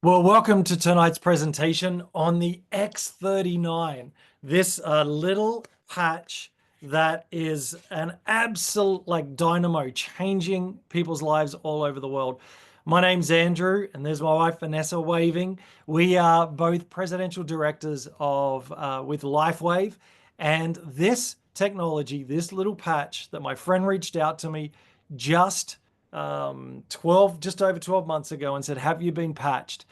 Well, welcome to tonight's presentation on the X39, this little patch that is an absolute like dynamo changing people's lives all over the world. My name's Andrew, and there's my wife Vanessa waving. We are both presidential directors of with Lifewave, and this technology, this little patch that my friend reached out to me just just over 12 months ago and said, have you been patched?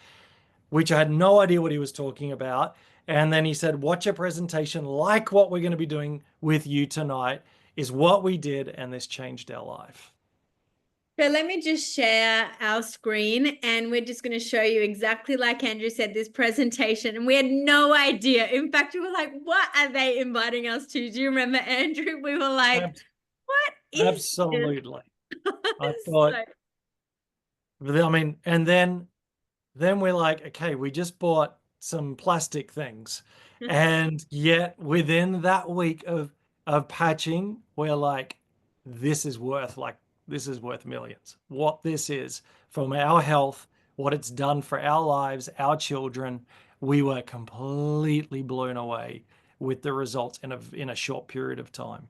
Which I had no idea what he was talking about. And then he said, watch a presentation like what we're going to be doing with you tonight is what we did, and this changed our life. So let me just share our screen, and we're just going to show you exactly like Andrew said, this presentation. And we had no idea. In fact, we were like, what are they inviting us to? Do you remember, Andrew? We were like, what is this? Absolutely. I thought, I mean, and then we're like, okay, we just bought some plastic things. And yet within that week of patching, we're like, this is worth millions. What this is from our health, what it's done for our lives, our children, we were completely blown away with the results in a short period of time.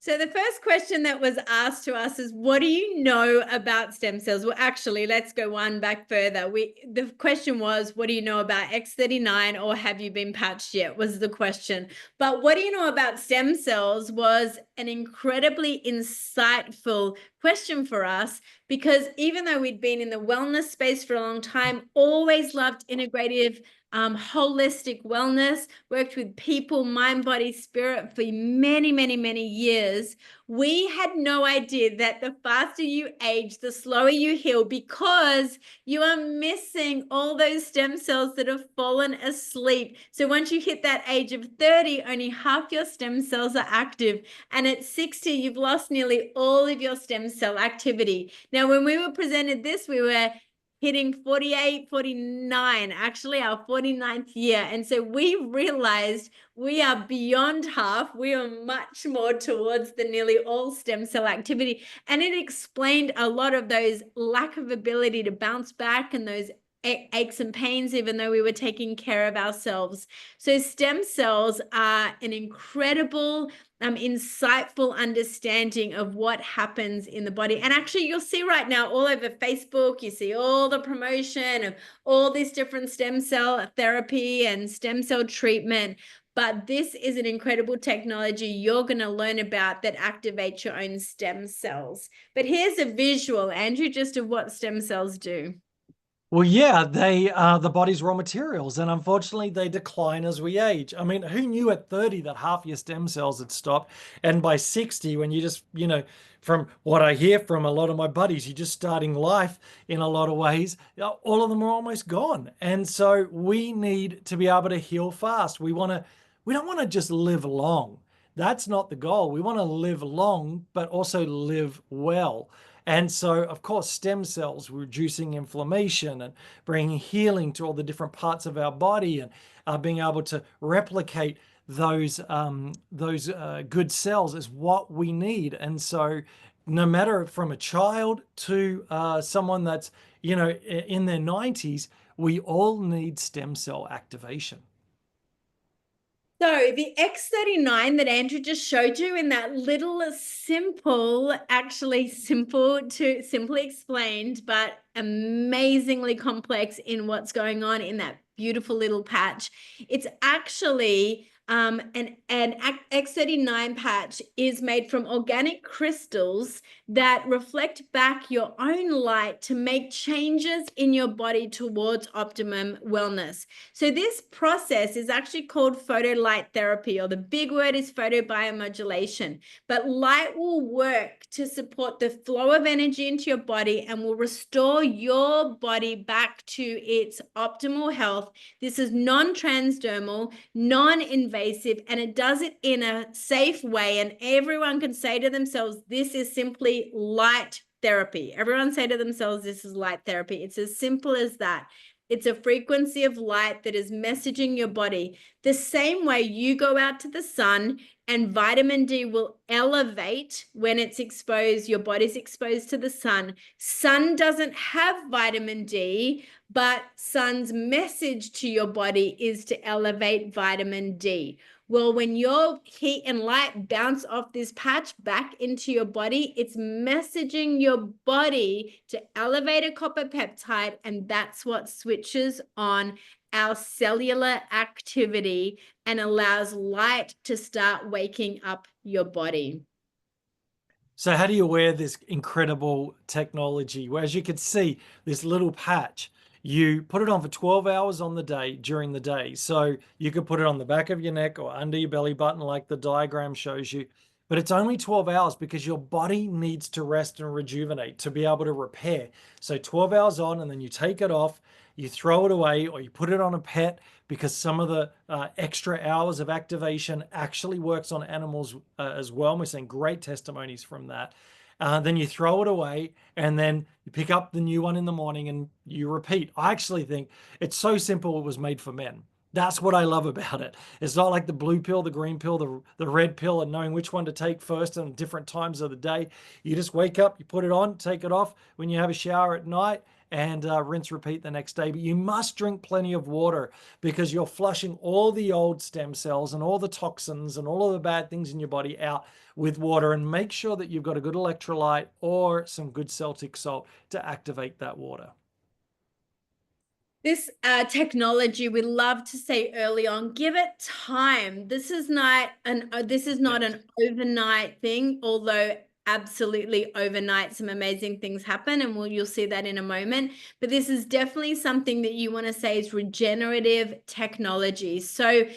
So the first question that was asked to us is, what do you know about stem cells? Well, actually, let's go one back further. The question was, what do you know about X39, or have you been patched yet, was the question. But what do you know about stem cells was an incredibly insightful question for us, because even though we'd been in the wellness space for a long time, always loved integrative holistic wellness, worked with people, mind, body, spirit for many, many, many years. We had no idea that the faster you age, the slower you heal, because you are missing all those stem cells that have fallen asleep. So once you hit that age of 30, only half your stem cells are active. And at 60, you've lost nearly all of your stem cell activity. Now, when we were presented this, we were hitting 48, 49, actually our 49th year. And so we realized we are beyond half. We are much more towards the nearly all stem cell activity. And it explained a lot of those lack of ability to bounce back and those aches and pains, even though we were taking care of ourselves. So stem cells are an incredible insightful understanding of what happens in the body. And actually, you'll see right now all over Facebook, you see all the promotion of all these different stem cell therapy and stem cell treatment. But this is an incredible technology you're going to learn about that activates your own stem cells. But here's a visual, Andrew, just of what stem cells do. Well, yeah, they are the body's raw materials, and unfortunately, they decline as we age. I mean, who knew at 30 that half your stem cells had stopped? And by 60, when you just, from what I hear from a lot of my buddies, you're just starting life in a lot of ways, all of them are almost gone. And so we need to be able to heal fast. We don't want to just live long. That's not the goal. We want to live long, but also live well. And so, of course, stem cells reducing inflammation and bringing healing to all the different parts of our body, and being able to replicate those good cells is what we need. And so, no matter from a child to someone that's in their 90s, we all need stem cell activation. So the X39 that Andrew just showed you in that little simple, actually simply explained, but amazingly complex in what's going on in that beautiful little patch. It's actually an X39 patch is made from organic crystals that reflect back your own light to make changes in your body towards optimum wellness. So this process is actually called photolight therapy, or the big word is photobiomodulation. But light will work to support the flow of energy into your body and will restore your body back to its optimal health. This is non-transdermal, non-invasive, and it does it in a safe way. And everyone can say to themselves, this is simply light therapy. Everyone say to themselves, this is light therapy. It's as simple as that. It's a frequency of light that is messaging your body. The same way you go out to the sun and vitamin D will elevate when it's exposed, your body's exposed to the sun. Sun doesn't have vitamin D, but sun's message to your body is to elevate vitamin D. Well, when your heat and light bounce off this patch back into your body, it's messaging your body to elevate a copper peptide, and that's what switches on our cellular activity and allows light to start waking up your body. So how do you wear this incredible technology? Well, as you can see, this little patch, you put it on for 12 hours on the day during the day. So you could put it on the back of your neck or under your belly button like the diagram shows you. But it's only 12 hours because your body needs to rest and rejuvenate to be able to repair. So 12 hours on, and then you take it off, you throw it away, or you put it on a pet, because some of the extra hours of activation actually works on animals as well. And we're seeing great testimonies from that. Then you throw it away, and then you pick up the new one in the morning and you repeat. I actually think it's so simple, it was made for men. That's what I love about it. It's not like the blue pill, the green pill, the red pill, and knowing which one to take first and different times of the day. You just wake up, you put it on, take it off when you have a shower at night, and rinse, repeat the next day. But you must drink plenty of water, because you're flushing all the old stem cells and all the toxins and all of the bad things in your body out with water. And make sure that you've got a good electrolyte or some good Celtic salt to activate that water. This technology, we love to say early on, give it time. This is not an overnight thing, although absolutely overnight some amazing things happen, and you'll see that in a moment. But this is definitely something that you want to say is regenerative technology. So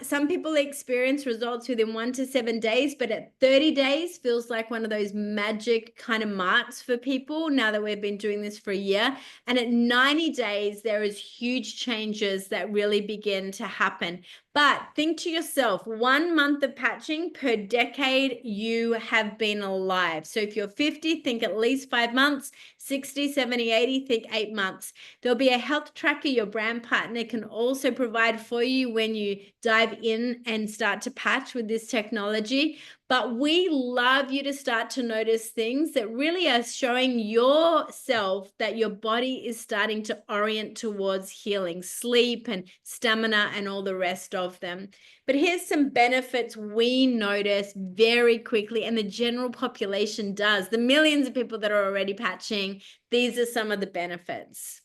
some people experience results within 1 to 7 days, but at 30 days feels like one of those magic kind of marks for people now that we've been doing this for a year. And at 90 days, there is huge changes that really begin to happen. But think to yourself, 1 month of patching per decade you have been alive. So if you're 50, think at least 5 months, 60, 70, 80, think 8 months. There'll be a health tracker your brand partner can also provide for you when you dive in and start to patch with this technology. But we love you to start to notice things that really are showing yourself that your body is starting to orient towards healing, sleep and stamina and all the rest of them. But here's some benefits we notice very quickly, and the general population does. The millions of people that are already patching, these are some of the benefits.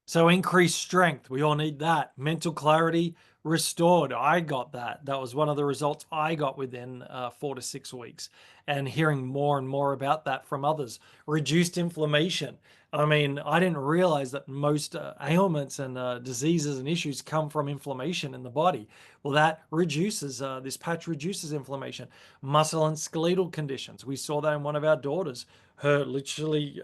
So increased strength, we all need that. Mental clarity restored. I got that. That was one of the results I got within 4 to 6 weeks. And hearing more and more about that from others. Reduced inflammation. I mean, I didn't realize that most ailments and diseases and issues come from inflammation in the body. Well, that reduces, this patch reduces inflammation. Muscle and skeletal conditions. We saw that in one of our daughters. Her literally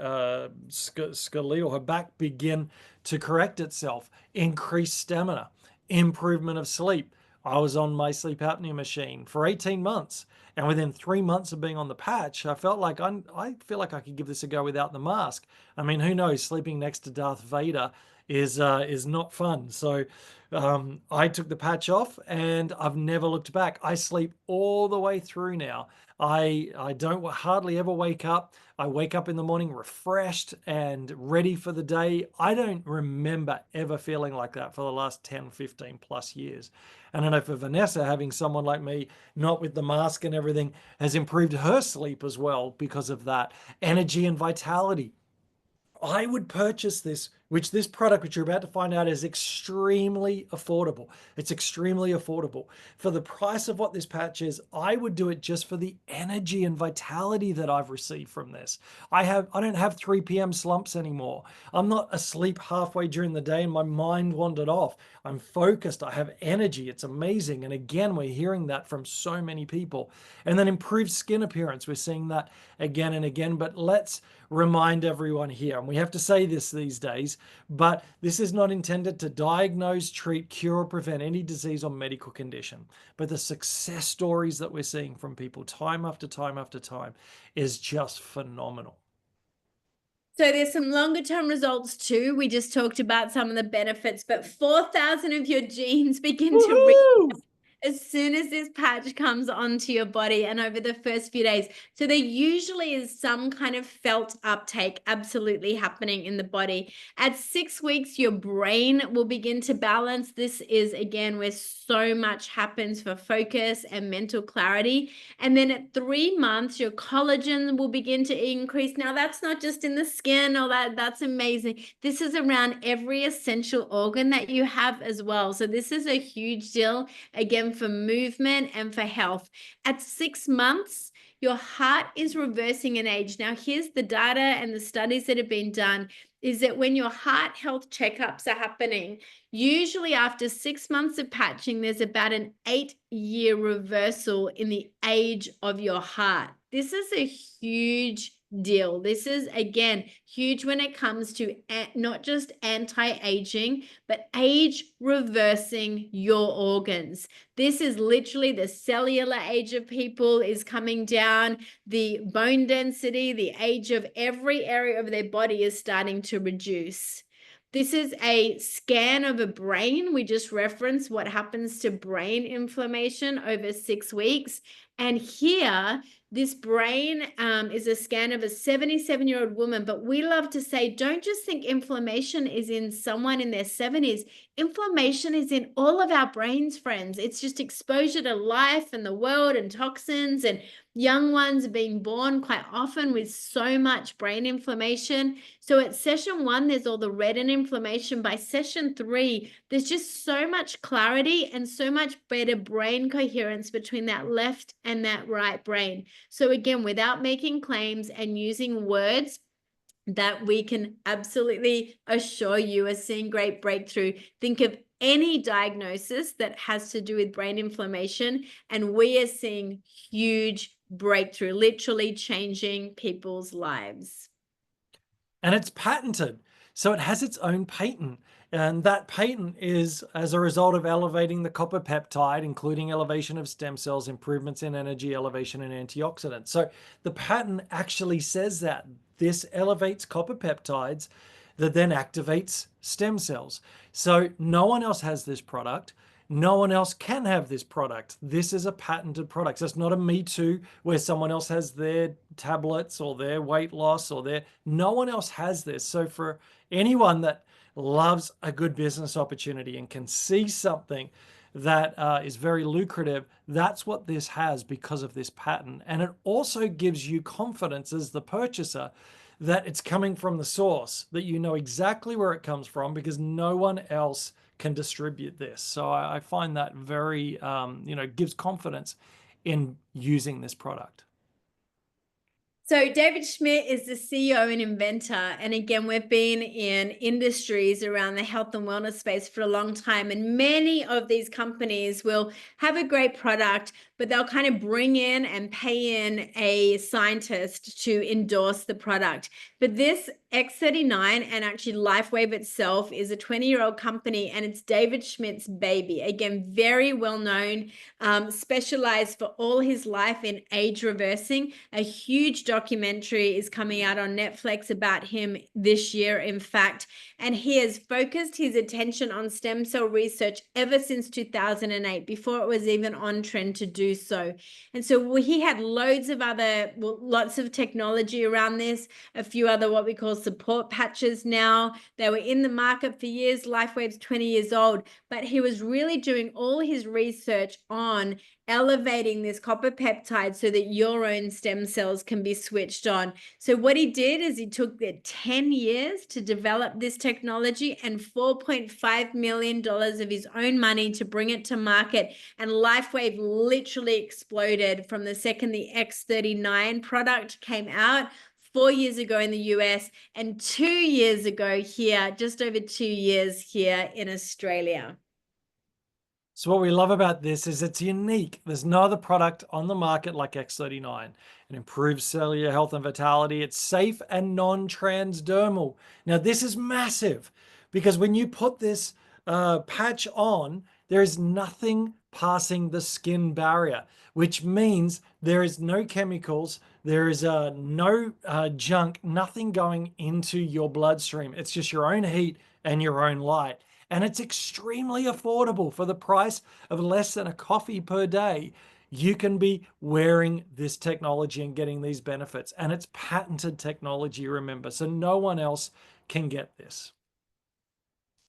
skeletal, her back begin to correct itself. Increased stamina. Improvement of sleep. I was on my sleep apnea machine for 18 months. And within 3 months of being on the patch, I felt like I feel like I could give this a go without the mask. I mean, who knows? Sleeping next to Darth Vader is not fun. So I took the patch off, and I've never looked back. I sleep all the way through now. I don't hardly ever wake up. I wake up in the morning refreshed and ready for the day. I don't remember ever feeling like that for the last 10, 15 plus years. And I know for Vanessa, having someone like me, not with the mask and everything, has improved her sleep as well because of that. Energy and vitality. I would purchase this product, which you're about to find out, is extremely affordable. It's extremely affordable. For the price of what this patch is, I would do it just for the energy and vitality that I've received from this. I don't have 3 p.m. slumps anymore. I'm not asleep halfway during the day and my mind wandered off. I'm focused. I have energy. It's amazing. And again, we're hearing that from so many people. And then improved skin appearance. We're seeing that again and again. But let's remind everyone here, and we have to say this these days, but this is not intended to diagnose, treat, cure, or prevent any disease or medical condition. But the success stories that we're seeing from people time after time after time is just phenomenal. So there's some longer term results too. We just talked about some of the benefits, but 4,000 of your genes begin to Woohoo! as soon as this patch comes onto your body and over the first few days. So there usually is some kind of felt uptake absolutely happening in the body. At 6 weeks, your brain will begin to balance. This is, again, where so much happens for focus and mental clarity. And then at 3 months, your collagen will begin to increase. Now, that's not just in the skin or that's amazing. This is around every essential organ that you have as well. So this is a huge deal, again, for movement and for health. At 6 months, your heart is reversing in age. Now, here's the data and the studies that have been done is that when your heart health checkups are happening, usually after 6 months of patching, there's about an 8-year reversal in the age of your heart. This is a huge deal. This is, again, huge when it comes to not just anti-aging, but age reversing your organs. This is literally the cellular age of people is coming down, the bone density, the age of every area of their body is starting to reduce. This is a scan of a brain. We just referenced what happens to brain inflammation over 6 weeks. And here, this brain is a scan of a 77-year-old woman, but we love to say, don't just think inflammation is in someone in their 70s. Inflammation is in all of our brains, friends. It's just exposure to life and the world and toxins, and young ones being born quite often with so much brain inflammation. So at session 1, there's all the red and inflammation. By session 3, there's just so much clarity and so much better brain coherence between that left and that right brain. So again, without making claims and using words that we can absolutely assure you are seeing great breakthrough, think of any diagnosis that has to do with brain inflammation, and we are seeing huge breakthrough, literally changing people's lives. And it's patented. So it has its own patent. And that patent is as a result of elevating the copper peptide, including elevation of stem cells, improvements in energy, elevation in antioxidants. So the patent actually says that this elevates copper peptides that then activates stem cells. So no one else has this product. No one else can have this product. This is a patented product. So it's not a me too where someone else has their tablets or their weight loss or their, no one else has this. So for anyone that loves a good business opportunity and can see something that is very lucrative, that's what this has because of this patent. And it also gives you confidence as the purchaser that it's coming from the source, that you know exactly where it comes from because no one else can distribute this. So I find that very, gives confidence in using this product. So David Schmidt is the CEO and inventor. And again, we've been in industries around the health and wellness space for a long time. And many of these companies will have a great product, but they'll kind of bring in and pay in a scientist to endorse the product. But this X39 and actually Lifewave itself is a 20-year-old company, and it's David Schmidt's baby. Again, very well known, specialized for all his life in age reversing. A huge documentary is coming out on Netflix about him this year, in fact, and he has focused his attention on stem cell research ever since 2008, before it was even on trend to do so. And so he had loads of other, lots of technology around this, a few other what we call support patches now. They were in the market for years. Lifewave's 20 years old, but he was really doing all his research on elevating this copper peptide so that your own stem cells can be switched on. So what he did is he took the 10 years to develop this technology and $4.5 million of his own money to bring it to market. And Lifewave literally exploded from the second the X39 product came out 4 years ago in the US and 2 years ago here, just over 2 years here in Australia. So what we love about this is it's unique. There's no other product on the market like X39. It improves cellular health and vitality. It's safe and non-transdermal. Now this is massive because when you put this patch on, there is nothing passing the skin barrier, which means there is no chemicals, There is no junk, nothing going into your bloodstream. It's just your own heat and your own light. And it's extremely affordable for the price of less than a coffee per day. You can be wearing this technology and getting these benefits. And it's patented technology, remember, so no one else can get this.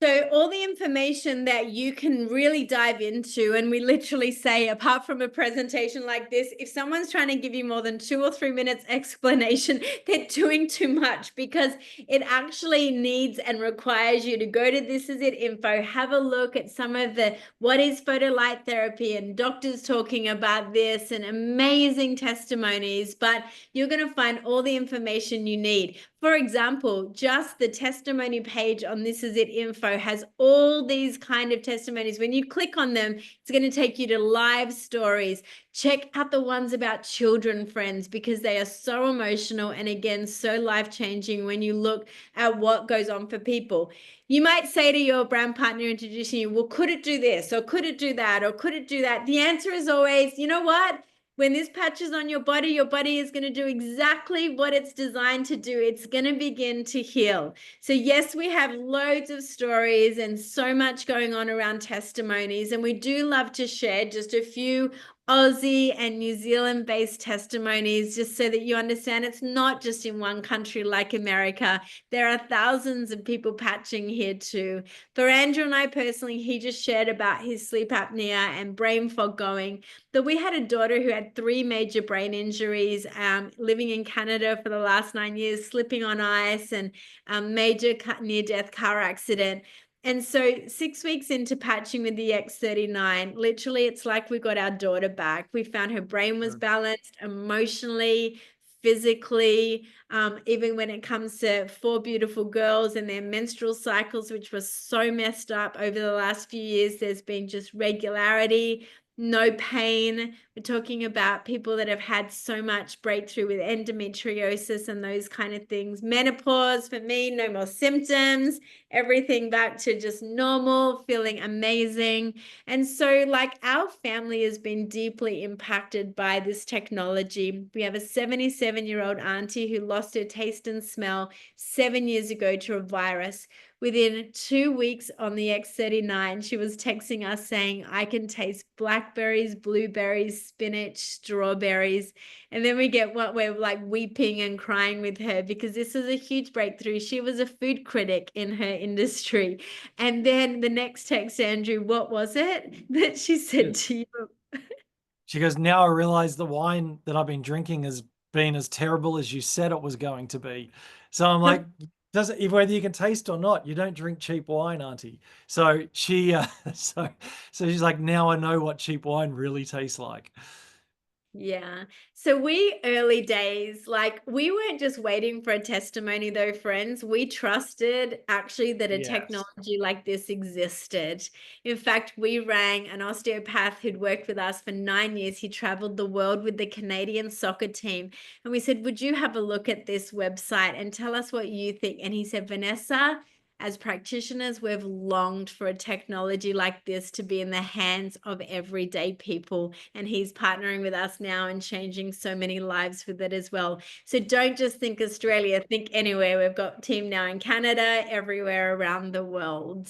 So all the information that you can really dive into, and we literally say, apart from a presentation like this, if someone's trying to give you more than 2 or 3 minutes explanation, they're doing too much, because it actually needs and requires you to go to This Is It info, have a look at some of the what is photolight therapy and doctors talking about this and amazing testimonies, but you're going to find all the information you need. For example, just the testimony page on This Is It info has all these kind of testimonies. When you click on them, it's going to take you to live stories. Check out the ones about children, friends, because they are so emotional and, again, so life-changing when you look at what goes on for people. You might say to your brand partner introducing you, well, could it do this, or could it do that, or could it do that? The answer is always, you know what? When this patch is on your body is going to do exactly what it's designed to do. It's going to begin to heal. So yes, we have loads of stories and so much going on around testimonies, and we do love to share just a few Aussie and New Zealand based testimonies, just so that you understand it's not just in one country like America. There are thousands of people patching here too. For Andrew and I personally, he just shared about his sleep apnea and brain fog going. But we had a daughter who had 3 major brain injuries, living in Canada for the last 9 years, slipping on ice, and major near-death car accident. And so 6 weeks into patching with the X39, literally it's like we got our daughter back. We found her brain was balanced emotionally, physically, even when it comes to 4 beautiful girls and their menstrual cycles, which was so messed up over the last few years. There's been just regularity, no pain. We're talking about people that have had so much breakthrough with endometriosis and those kind of things. Menopause for me, no more symptoms, everything back to just normal, feeling amazing. And so, like, our family has been deeply impacted by this technology. We have a 77-year-old auntie who lost her taste and smell 7 years ago to a virus. Within 2 weeks on the X39, she was texting us saying, I can taste blackberries, blueberries, spinach, strawberries. And then we get what we're like weeping and crying with her, because this is a huge breakthrough. She was a food critic in her industry. And then the next text, Andrew, what was it that she said to you? She goes, now I realize the wine that I've been drinking has been as terrible as you said it was going to be. So I'm like, whether you can taste or not, you don't drink cheap wine, Auntie. So she, so she's like, now I know what cheap wine really tastes like. Yeah. So we early days, like, we weren't just waiting for a testimony though, friends. We trusted actually that a Yes. technology like this existed. In fact, we rang an osteopath who'd worked with us for 9 years. He traveled the world with the Canadian soccer team. And we said, would you have a look at this website and tell us what you think? And he said, Vanessa, as practitioners, we've longed for a technology like this to be in the hands of everyday people. And he's partnering with us now and changing so many lives with it as well. So don't just think Australia, think anywhere. We've got a team now in Canada, everywhere around the world.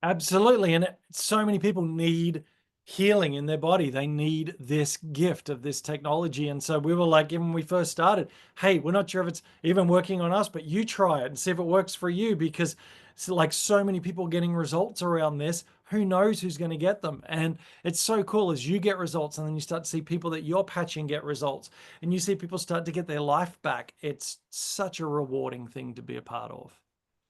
Absolutely. And so many people need healing in their body. They need this gift of this technology. And so we were like, even when we first started, hey, we're not sure if it's even working on us, but you try it and see if it works for you, because it's like so many people getting results around this. Who knows who's going to get them? And it's so cool as you get results, and then you start to see people that you're patching get results, and you see people start to get their life back. It's such a rewarding thing to be a part of.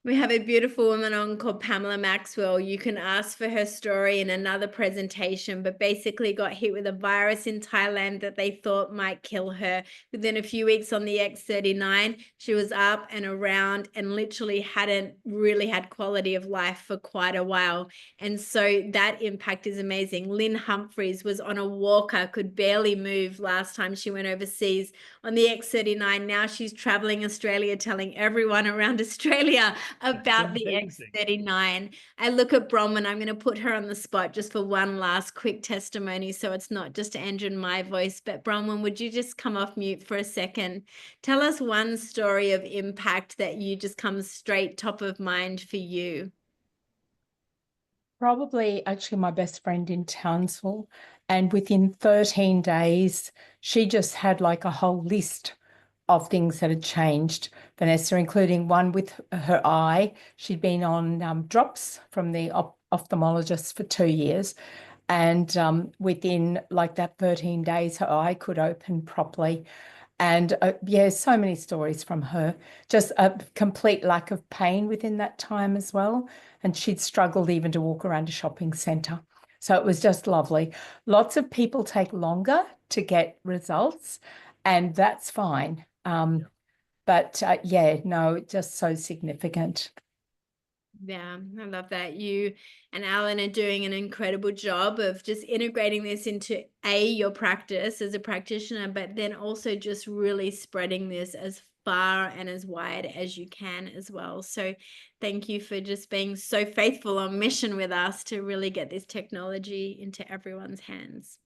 We have a beautiful woman on called Pamela Maxwell. You can ask for her story in another presentation, but basically got hit with a virus in Thailand that they thought might kill her. Within a few weeks on the X39, she was up and around and literally hadn't really had quality of life for quite a while. And so that impact is amazing. Lynn Humphreys was on a walker, could barely move last time she went overseas on the X39. Now she's traveling Australia, telling everyone around Australia about the amazing. X39. I look at Bronwyn, I'm going to put her on the spot just for one last quick testimony. So it's not just Andrew and my voice, but Bronwyn, would you just come off mute for a second? Tell us one story of impact that you just comes straight top of mind for you. Probably actually my best friend in Townsville. And within 13 days, she just had like a whole list of things that had changed, Vanessa, including one with her eye. She'd been on drops from the ophthalmologist for 2 years. And within like that 13 days, her eye could open properly. And yeah, so many stories from her, just a complete lack of pain within that time as well. And she'd struggled even to walk around a shopping centre. So it was just lovely. Lots of people take longer to get results, and that's fine. But yeah, no, just so significant. Yeah, I love that. You and Alan are doing an incredible job of just integrating this into your practice as a practitioner, but then also just really spreading this as far and as wide as you can as well. So thank you for just being so faithful on mission with us to really get this technology into everyone's hands.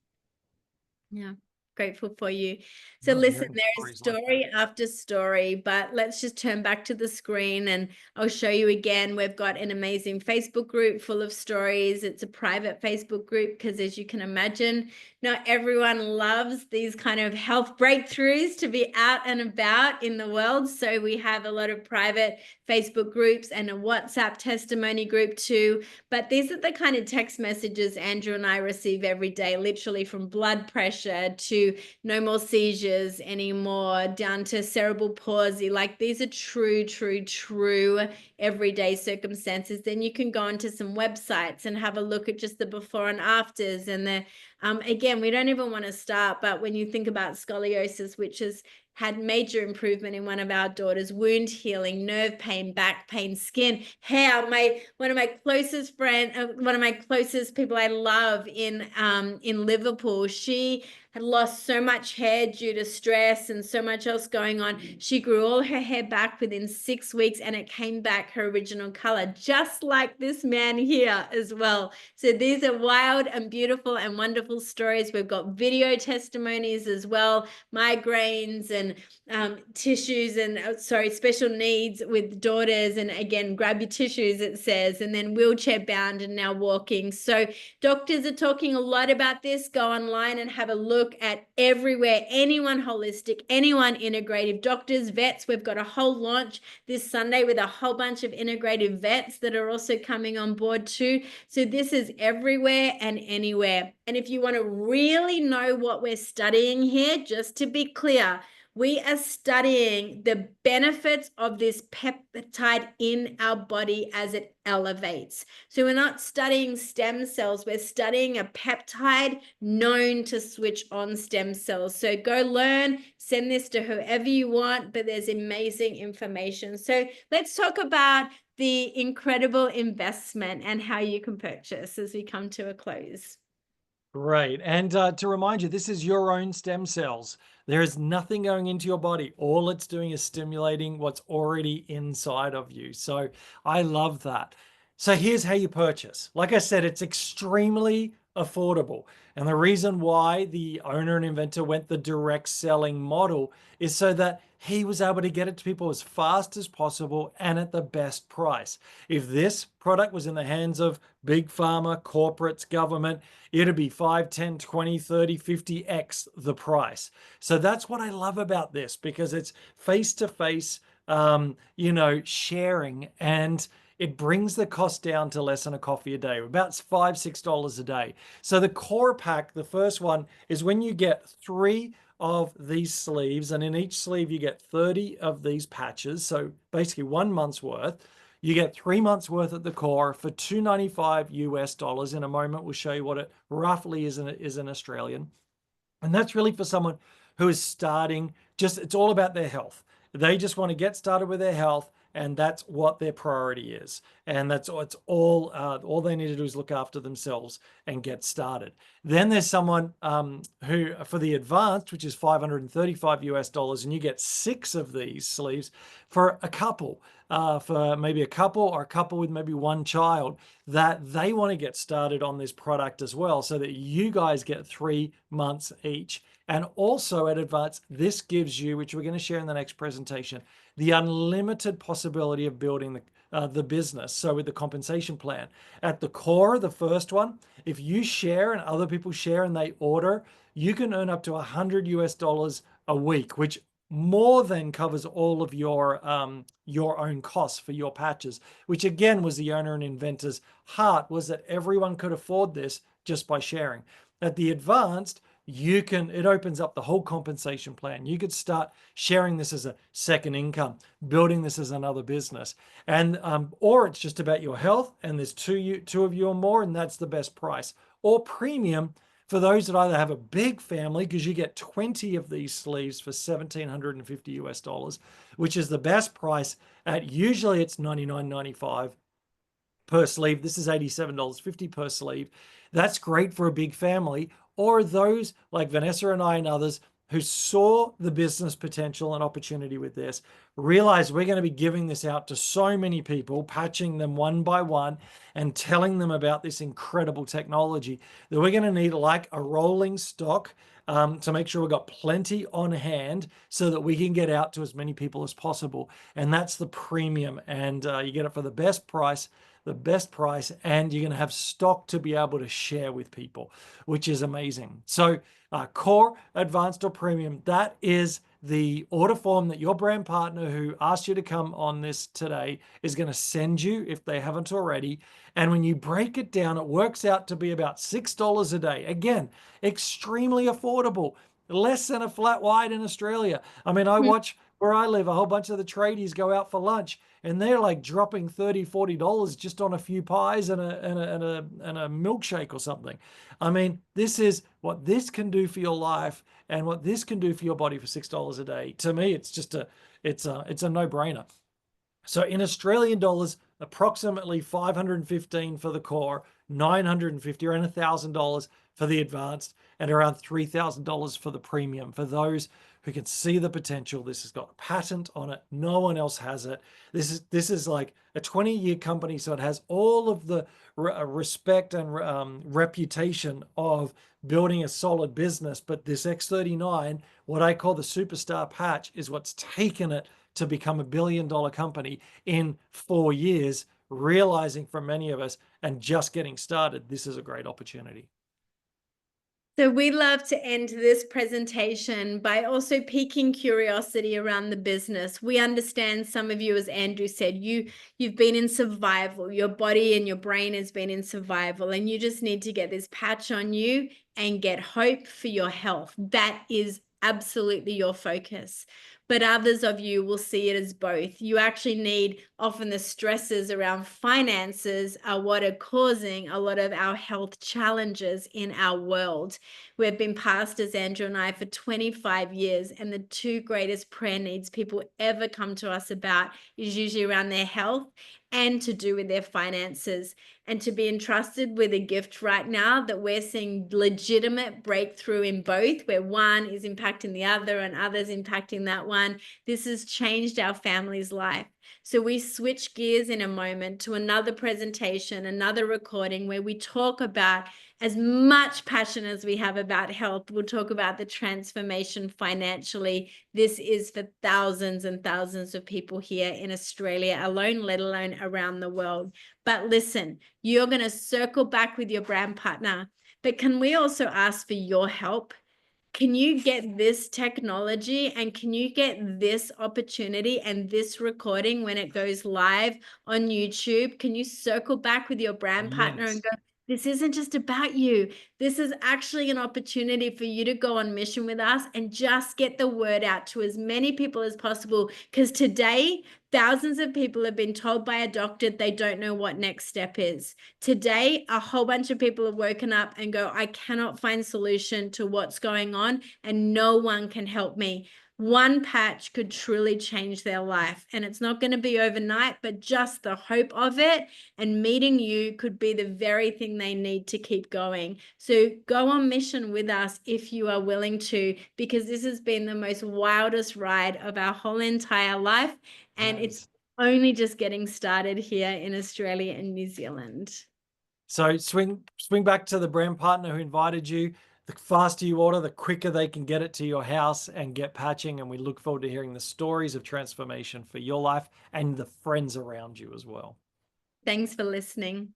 Yeah. Grateful for you. So listen, there is story after story, but let's just turn back to the screen and I'll show you again. We've got an amazing Facebook group full of stories. It's a private Facebook group because, as you can imagine, not everyone loves these kind of health breakthroughs to be out and about in the world. So we have a lot of private Facebook groups and a WhatsApp testimony group too. But these are the kind of text messages Andrew and I receive every day, literally from blood pressure to no more seizures anymore, down to cerebral palsy. Like, these are true everyday circumstances. Then you can go onto some websites and have a look at just the before and afters. And the again, we don't even want to start, but when you think about scoliosis, which has had major improvement in one of our daughters, wound healing, nerve pain, back pain, skin, hair. One of my closest people I love in Liverpool, she had lost so much hair due to stress and so much else going on. She grew all her hair back within 6 weeks and it came back her original color, just like this man here as well. So these are wild and beautiful and wonderful stories. We've got video testimonies as well, migraines and tissues and special needs with daughters. And again, grab your tissues, it says, and then wheelchair bound and now walking. So doctors are talking a lot about this. Go online and have a look at everywhere. Anyone holistic, anyone integrative, doctors, vets. We've got a whole launch this Sunday with a whole bunch of integrative vets that are also coming on board too. So this is everywhere and anywhere. And if you want to really know what we're studying here, just to be clear, we are studying the benefits of this peptide in our body as it elevates. So we're not studying stem cells, we're studying a peptide known to switch on stem cells. So go learn, send this to whoever you want, but there's amazing information. So let's talk about the incredible investment and how you can purchase as we come to a close. Great. And to remind you, this is your own stem cells. There is nothing going into your body. All it's doing is stimulating what's already inside of you. So I love that. So here's how you purchase. Like I said, it's extremely affordable. And the reason why the owner and inventor went the direct selling model is so that he was able to get it to people as fast as possible and at the best price. If this product was in the hands of big pharma, corporates, government, it'd be 5, 10, 20, 30, 50x the price. So that's what I love about this, because it's face-to-face, sharing, and it brings the cost down to less than a coffee a day, about $5, $6 a day. So the core pack, the first one, is when you get 3 of these sleeves, and in each sleeve you get 30 of these patches. So basically 1 month's worth. You get 3 months worth at the core for $295 US. In a moment, we'll show you what it roughly is in Australian. And that's really for someone who is starting, it's all about their health. They just want to get started with their health and that's what their priority is. And that's it's all they need to do is look after themselves and get started. Then there's someone who, for the advanced, which is $535 US, and you get 6 of these sleeves for a couple, for maybe a couple or a couple with maybe one child, that they want to get started on this product as well, so that you guys get 3 months each. And also at advanced, this gives you, which we're going to share in the next presentation, the unlimited possibility of building the business. So with the compensation plan at the core, the first one, if you share and other people share and they order, you can earn up to $100 US a week, which more than covers all of your own costs for your patches, which again was the owner and inventor's heart, was that everyone could afford this just by sharing. At the advanced, it opens up the whole compensation plan. You could start sharing this as a second income, building this as another business, and or it's just about your health, and there's two of you or more, and that's the best price. Or premium for those that either have a big family, because you get 20 of these sleeves for $1,750 US, which is the best price. At usually it's $99.95 per sleeve. This is $87.50 per sleeve. That's great for a big family, or those like Vanessa and I and others who saw the business potential and opportunity with this, realize we're going to be giving this out to so many people, patching them one by one and telling them about this incredible technology, that we're going to need like a rolling stock to make sure we've got plenty on hand so that we can get out to as many people as possible. And that's the premium, and you get it for the best price, and you're going to have stock to be able to share with people, which is amazing. So core, advanced, or premium, that is the order form that your brand partner who asked you to come on this today is going to send you if they haven't already. And when you break it down, it works out to be about $6 a day. Again, extremely affordable, less than a flat white in Australia. I mean, I watch where I live, a whole bunch of the tradies go out for lunch, and they're like dropping $30, $40 just on a few pies and a milkshake or something. I mean, this is what this can do for your life and what this can do for your body for $6 a day. To me, it's just it's a no-brainer. So in Australian dollars, approximately $515 for the core, $950 or $1,000 for the advanced, and around $3,000 for the premium. For those who can see the potential, this has got a patent on it. No one else has it. This is like a 20-year company, so it has all of the respect and reputation of building a solid business. But this X39, what I call the superstar patch, is what's taken it to become $1 billion company in 4 years, realizing for many of us and just getting started, this is a great opportunity. So we love to end this presentation by also piquing curiosity around the business. We understand some of you, as Andrew said, you've been in survival. Your body and your brain has been in survival, and you just need to get this patch on you and get hope for your health. That is absolutely your focus. But others of you will see it as both. You actually need, often the stresses around finances are what are causing a lot of our health challenges in our world. We've been pastors, Andrew and I, for 25 years, and the 2 greatest prayer needs people ever come to us about is usually around their health and to do with their finances. And to be entrusted with a gift right now that we're seeing legitimate breakthrough in both, where one is impacting the other and others impacting that one. This has changed our family's life. So we switch gears in a moment to another presentation, another recording where we talk about, as much passion as we have about health, we'll talk about the transformation financially. This is for thousands and thousands of people here in Australia alone, let alone around the world. But listen, you're going to circle back with your brand partner, but can we also ask for your help? Can you get this technology and can you get this opportunity and this recording when it goes live on YouTube? Can you circle back with your brand partner and go, this isn't just about you. This is actually an opportunity for you to go on mission with us and just get the word out to as many people as possible. Because today, thousands of people have been told by a doctor they don't know what next step is. Today, a whole bunch of people have woken up and go, I cannot find solution to what's going on and no one can help me. one patch could truly change their life. And it's not going to be overnight, but just the hope of it and meeting you could be the very thing they need to keep going. So go on mission with us if you are willing to, because this has been the most wildest ride of our whole entire life. And it's only just getting started here in Australia and New Zealand. So swing back to the brand partner who invited you. The faster you order, the quicker they can get it to your house and get patching. And we look forward to hearing the stories of transformation for your life and the friends around you as well. Thanks for listening.